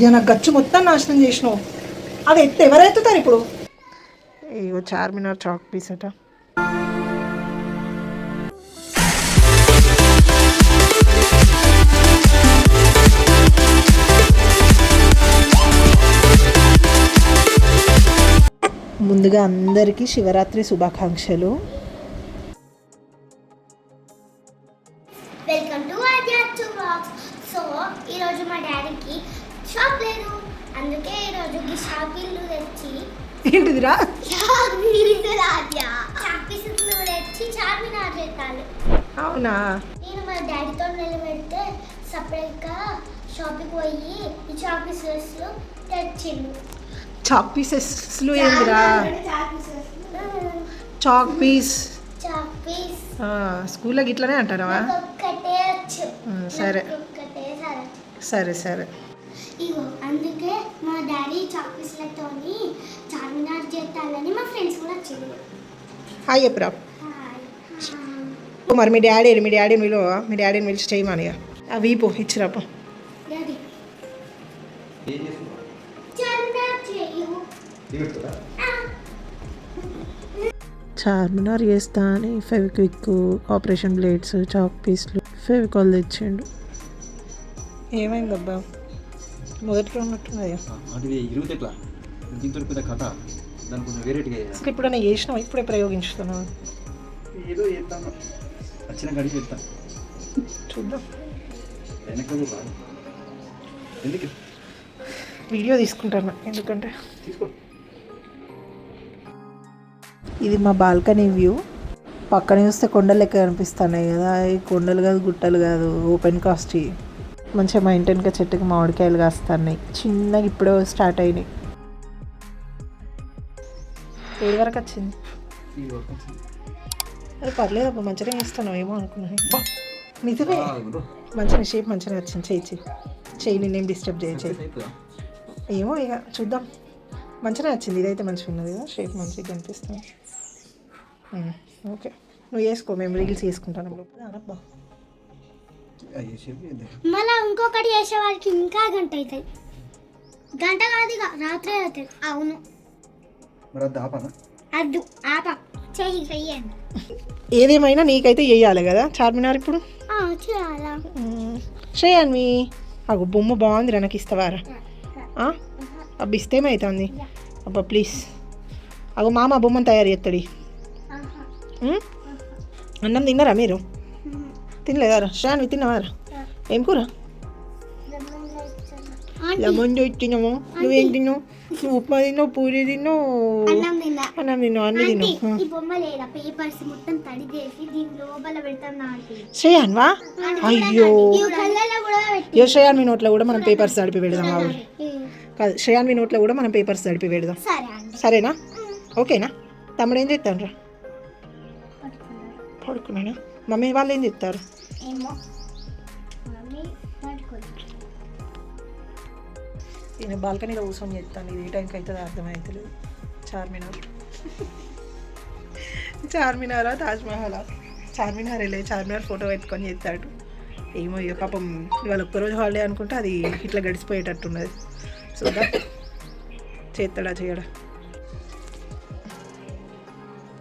ఇక నాకు గచ్చు మొత్తం నాశనం చేసినావు. అది ఎత్తు ఎవరెత్తుతారు ఇప్పుడు? ఇగో చార్మినార్ చాక్ పీస్ అట. ముందుగా అందరికీ శివరాత్రి శుభాకాంక్షలు. Welcome to Aadyachu vlogs. So ఈరోజు మా డాడీకి షాప్ లేదు, అందుకే ఈరోజు షాపింగ్లు తెచ్చి ఏంటిదిరా చాపీసులు తెచ్చి చార్మినార్ చేస్తాను. అవునా? నేను మా డాడీతో నిలబెడితే సపరేట్గా షాపింగ్ పోయి ఈ చాపీసెస్లు తెచ్చిండు. చాక్ పీసెస్లు ఏంటిరా? Chalk piece. చాక్ పీస్ స్కూల్లో గిట్లనే అంటారా? ఒక్కటే వచ్చు. సరే ఒక్కటే సరే సరే. ఇగో అందుకే మా డాడీ చాక్ పీస్లతోని చార్మినార్ చేస్తానని మా ఫ్రెండ్స్ కూడా వచ్చారు. హాయ్ చెప్పురా. మరి మీ డాడీని విలువ, మీ డాడీని పిలిచి చేయమని ఆ వీపు ఇచ్చిరాపు. డాడీ చార్మినార్ చేయు. చార్మినార్ చేస్తా అని ఫెవిక్విక్, ఆపరేషన్ బ్లేడ్స్, చాక్ పీస్లు, ఫెవికాల్ తెచ్చిండు. ఏమైందబ్బా? మొదటిలో ఉన్నట్టున్నది. అసలు ఇప్పుడు నేను చేసినావు, ఇప్పుడే ప్రయోగించుతున్నావు. ఏదో చేస్తాను, వచ్చిన గడి చేస్తాను. చూద్దాం. ఎందుకు వీడియో తీసుకుంటాను, ఎందుకంటే తీసుకో. ఇది మా బాల్కనీ వ్యూ. పక్కన చూస్తే కొండలు లెక్క కనిపిస్తున్నాయి కదా. ఈ కొండలు కాదు, గుట్టలు కాదు, ఓపెన్ కాస్ట్. మంచిగా మా ఇంటి వెనుక చెట్టుకి మామిడికాయలు కాస్తున్నాయి. చిన్నగా ఇప్పుడే స్టార్ట్ అయినాయి. ఏడు వరకు వచ్చింది. అది పర్లేదు అబ్బా, మంచిగా వేస్తున్నావు ఏమో అనుకున్నాను. నిజమే, మంచిగా షేప్ మంచిగా వచ్చింది. చెయ్యి నిన్నేం డిస్టర్బ్ చేయి. ఏమో ఇక చూద్దాం. మంచిగా వచ్చింది. ఇదైతే మంచిగా ఉన్నది కదా, షేప్ మంచిగా కనిపిస్తుంది. ఓకే, నువ్వు వేసుకో, మేము రీల్స్ వేసుకుంటాను. అబ్బా మళ్ళీ ఇంకొకటి చేసే వాళ్ళకి ఇంకా గంట అవుతుంది. గంట కాదు, ఇక రాత్రి అవుతుంది. అవును, అద్దు ఆప చెయ్యండి. ఏదేమైనా నీకైతే వేయాలి కదా చార్మినార్ ఇప్పుడు. చేయాలా? చేయండి. అగో బొమ్మ బాగుందిరా, నాకు ఇస్తావారా? అబ్బా ఇస్తేమవుతుంది. అబ్బా ప్లీజ్. అగో మామ బొమ్మను తయారు చేస్తాడు. అన్నం తిన్నారా మీరు? తినలేదారా? శ్రాన్వి తిన్నావారా? ఏం కూర? లెమన్ తిన్నాము. నువ్వేం తిన్నావు? నువ్వు ఉప్మా తిన్నావు, పూరి తిన్నావు, అన్నం తిన్నావు, అన్ని తిన్నావు. శ్రేయాన్వా? అయ్యో శ్రేయాన్వి నోట్లో కూడా మనం పేపర్స్ తడిపి పెడదాం. కాదు, శ్రేయాన్వి నోట్లో కూడా మనం పేపర్స్ తడిపి పెడదాం. సరేనా? ఓకేనా? తమ్ముడు ఏం చెప్తాను రా? పడుకున్నానా? మమ్మీ వాళ్ళు ఏం చెప్తారు? నేను బాల్కనీలో కూర్చొని చెప్తాను. ఇది ఏ టైంకి అవుతుందో అర్థమవుతలేదు. చార్మినారా తాజ్మహలా? చార్మినార్ వెళ్ళే చార్మినార్ ఫోటో ఎత్తుకొని చెప్తాడు. ఏమో ఇక పాపం ఇవాళ ఒక్కరోజు హాలిడే అనుకుంటే అది ఇట్లా గడిచిపోయేటట్టున్నది. చూద్దాం చేస్తాడా చేయడా.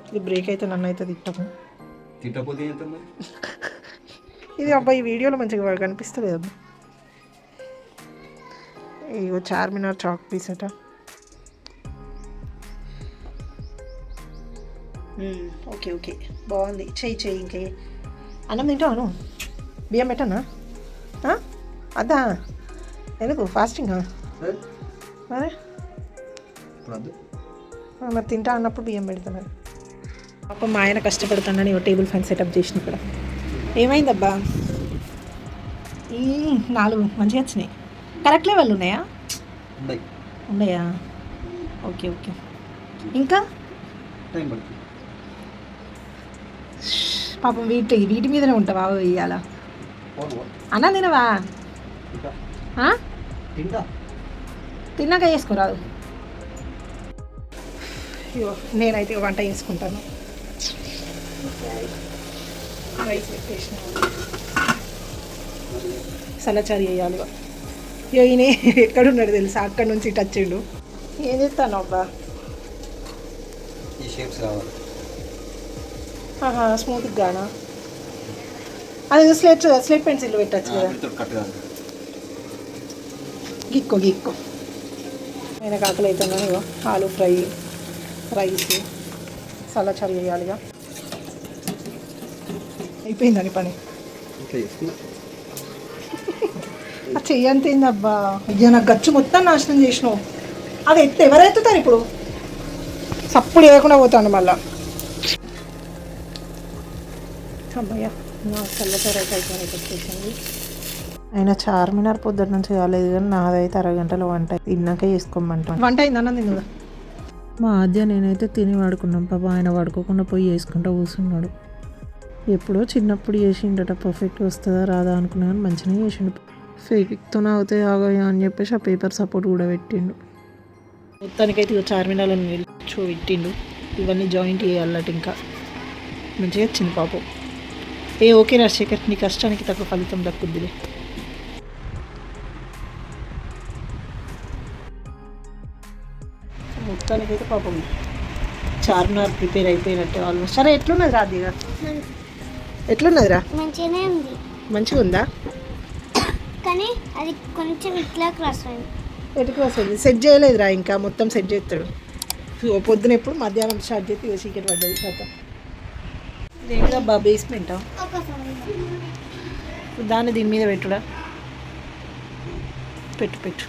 ఇది బ్రేక్ అయితే నన్ను అయితే తిట్టకపోతే ఇది అబ్బాయి వీడియోలో మంచిగా కనిపిస్తుంది అబ్బా. ఇగో చార్మినార్ చాక్ పీస్ అట. ఓకే ఓకే, బాగుంది. చెయ్యి ఇంకే. అన్నం తింటాను. బియ్యం పెట్టనా? అద్దా ఎందుకు ఫాస్టింగా? మరి మరి తింటా అన్నప్పుడు బియ్యం పెడతాను. అప్పుడు మా ఆయన కష్టపడుతున్నాను. ఇవో టేబుల్ ఫ్యాన్ సెటప్ చేసిన ఇక్కడ. ఏమైందబ్బా? ఈ 4 మంచిగా వచ్చినాయి. కరెక్ట్ లెవెల్ ఉన్నాయా? ఉన్నాయా? Okay okay. ఇంకా పాపం వీటి మీదనే ఉంటావా ఇవాళ? అన్నం తినవా? తిన్నాక చేసుకోరాదు. అయ్యో నేనైతే వంట చేసుకుంటాను. రైస్ పెట్టేసిన, సలచారి వేయాలి. ఇగో ఈయన ఎక్కడున్నాడు తెలుసా, అక్కడ నుంచి ఇటు వచ్చిండు. ఏం చేస్తాను అబ్బా? ఈ షేప్స్ కావాలి. స్మూత్గా గానా? అది స్లేట్ పెన్సిల్ పెట్టచ్చు కదా. కట్ కాదు. గిక్కో ఆయన కాకలు అవుతున్నా. ఇగో ఆలు ఫ్రై, రైస్ సలా చల్లి వేయాలిగా. అయిపోయిందని పని. అది చెయ్యంతేందబ్బా? అయ్యా నాకు గచ్చు మొత్తం నాశనం చేసినావు. అది ఎవరెత్తుతారు ఇప్పుడు? సప్పుడు వేయకుండా పోతాను మళ్ళా. అబ్బాయ్యా నా చల్లచారు అయితే వచ్చేసింది. అయినా చార్మినార్ పొద్దున్న నుంచి కాలేదు కానీ నాదైతే అరగంటలో వంట తిన్నాక చేసుకోమంటాను. వంట అయిందన్న తిందా? మా ఆద్య నేనైతే తిని వాడుకున్నాం. పాప ఆయన వాడుకోకుండా పోయి వేసుకుంటూ కూర్చున్నాడు. ఎప్పుడో చిన్నప్పుడు చేసిండట, పర్ఫెక్ట్ వస్తుందా రాదా అనుకున్నా కానీ మంచిగా చేసిండు. ఫేక్తో అవుతాయి ఆగాయా అని చెప్పేసి ఆ పేపర్ సపోర్ట్ కూడా పెట్టిండు. మొత్తానికైతే ఇక చార్మినార్లో పెట్టిండు. ఇవన్నీ జాయింట్ చేయాలట. ఇంకా మంచిగా వచ్చింది పాపం. ఓకే రాజశేఖర్, నీ కష్టానికి తక్కువ ఫలితం దక్కుద్దిలే. మొత్తానికైతే పాపం చార్మినార్ ప్రిపేర్ అయిపోయినట్టే ఆల్మోస్ట్. సరే ఎట్లున్నది రా అదిగా? ఎట్లున్నదిరా? మంచిగానే ఉంది. మంచిగా ఉందా? కానీ అది కొంచెం ఇట్లా క్రాస్ అయింది. ఎటుకు వస్తుంది? సెట్ చేయలేదురా, ఇంకా మొత్తం సెట్ చేస్తాడు. పొద్దున ఎప్పుడు మధ్యాహ్నం స్టార్ట్ చేస్తే చీకటి పడ్డది కథ. ఏంటబ్బా బేస్మెంటా? దాన్ని దీని మీద పెట్టుడా? పెట్టు.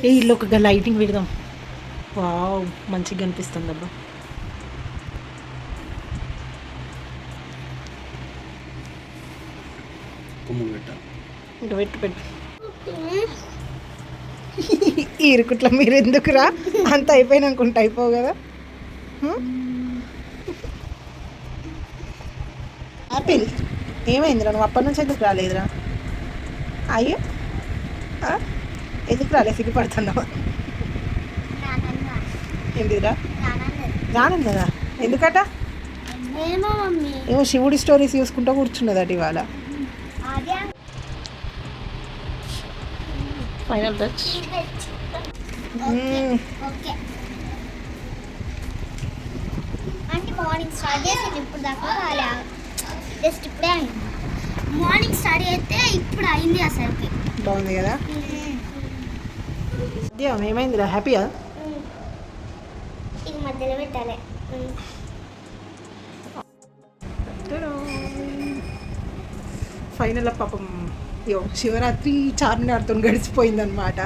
ఏ ఇల్లు ఒక లైటింగ్ పెడదాం. వావ్ మంచిగా కనిపిస్తుంది అబ్బా. ఇంకా పెట్టు. ఇరుకుట్లా మీరు ఎందుకురా? అంత అయిపోయినాకుంటే అయిపోవు కదా. ఆపిల్ ఏమైందిరా? నువ్వు అప్పటి నుంచి ఎందుకు రాలేదురా? అయ్యో ఎందుకు రాలే? సిగ్గుపడుతున్నావా? ఏంటిరా రాను కదా? ఎందుకట? ఏమో శివుడి స్టోరీస్ చూసుకుంటూ కూర్చున్నదట ఇవాళ. Final touch. అంటే మార్నింగ్ స్టార్ట్ చేసి ఇప్పుడు దాకా జస్ట్ ఇప్పుడే అయింది. మార్నింగ్ స్టార్ట్ అయితే ఇప్పుడు అయింది అసలుకి. బాగుంది కదా? ఏమైందిరా? హ్యాపీయా? ఇది మధ్యలో పెట్టాలి. ఫైనల్ పాపం శివరాత్రి చార్మినార్తో గడిచిపోయిందనమాట.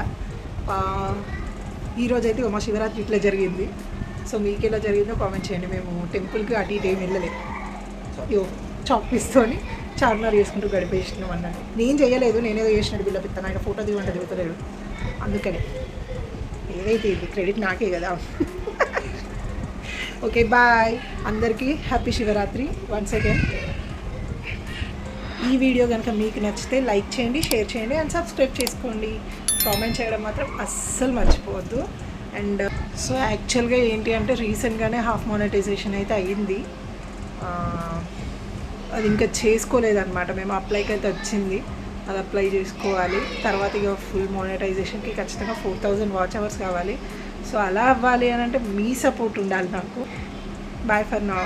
ఈరోజైతే మా శివరాత్రి ఇట్లా జరిగింది. సో మీకు ఎలా జరిగిందో కామెంట్ చేయండి. మేము టెంపుల్కి అటు ఇటు ఏమి వెళ్ళలేదు. చాక్పీస్తోని చార్మినార్ చేసుకుంటూ గడిపేసినాం అన్నట్టు. నేను చేయలేదు, నేనేదో చేసినట్టు బిల్ల పిస్తాను. ఆయన ఫోటో దిగుతలేడు. అందుకనే ఏదైతే ఇది క్రెడిట్ నాకే కదా. ఓకే బాయ్ అందరికీ. Happy Shivaratri once again. ఈ వీడియో కనుక మీకు నచ్చితే లైక్ చేయండి, షేర్ చేయండి అండ్ సబ్స్క్రైబ్ చేసుకోండి. కామెంట్ చేయడం మాత్రం అస్సలు మర్చిపోవద్దు. అండ్ సో యాక్చువల్గా ఏంటి అంటే రీసెంట్గానే హాఫ్ మానిటైజేషన్ అయితే అయ్యింది. అది ఇంకా చేసుకోలేదన్నమాట. మేము అప్లైకి అయితే వచ్చింది, అది అప్లై చేసుకోవాలి. తర్వాత ఇక ఫుల్ మానిటైజేషన్కి ఖచ్చితంగా 4000 వాచ్ అవర్స్ కావాలి. సో అలా అవ్వాలి అని అంటే మీ సపోర్ట్ ఉండాలి నాకు. Bye for now.